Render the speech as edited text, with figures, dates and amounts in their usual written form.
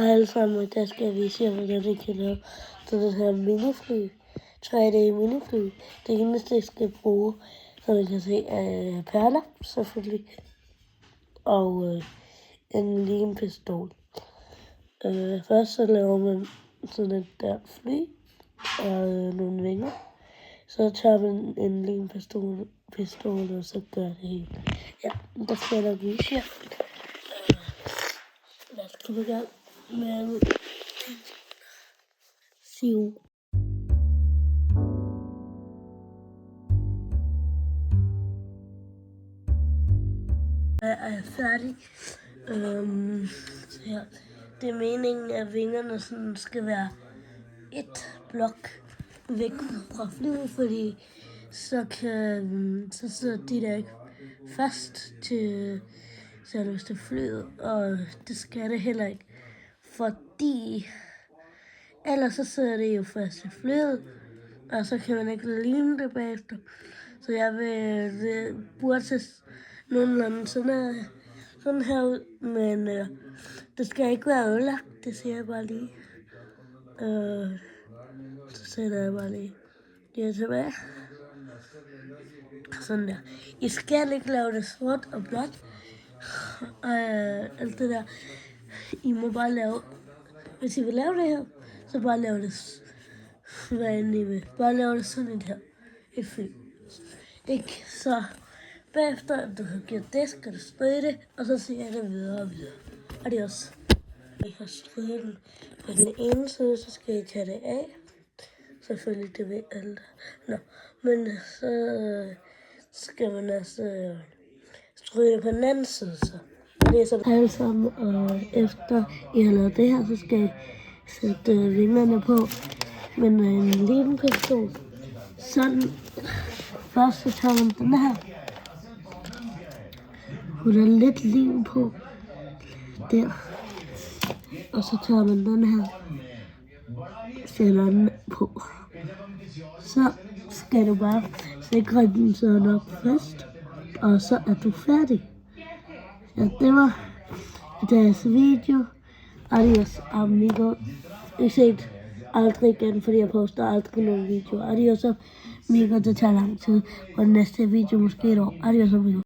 Hej alle sammen, der skal jeg vise jer, hvordan jeg kan lave sådan her minifly. 3D minifly. Det eneste, jeg skal bruge, som I kan se, er perler, selvfølgelig. Og en limpistol. Først så laver man sådan et der fly og nogle vinger. Så tager man en limpistol, og så gør det helt. Ja, der skal jeg nok vise jer. Lad os komme i gang med siv. Jeg er færdig. Så her. Det er meningen, at vingerne sådan skal være et blok væk fra flyet, fordi så sidder de der ikke fast til selveste flyet, og det skal det heller ikke, fordi ellers så sidder det jo fast til flyet, og så kan man ikke lime det bagefter. Så jeg vil, det burde se nogenlunde sådan her ud, men det skal ikke være ødelagt, det siger jeg bare lige. Så sætter jeg bare lige det tilbage. Sådan der. I skal ikke lave det sort og blåt. Alt det der. I må bare lave, hvis I vil lave det her, så bare lave det, hvad end I vil. Bare lave det sådan et her. Et fly. Ikke så bagefter, at du har gjort det, skal du stryge det, og så ser jeg det videre og videre. Adios. I har stryget den på den ene side, så skal I tage det af. Selvfølgelig, det ved alle. Nå, men så skal man altså stryge det på den anden side, så. Det er så alle sammen, og efter I har lavet det her, så skal I sætte vingerne på med en limpistol. Sådan. Først så tager man den her. Putter lidt lim på. Der. Og så tager man den her. Sætter den på. Så skal du bare sikre den så nok fast. Og så er du færdig. Ja, det var deres video. Adios, amigo. I set aldrig igen, fordi jeg poster aldrig nogen video. Adios, amigo. Det tager lang tid. Og den næste video måske et år. Adios, amigo.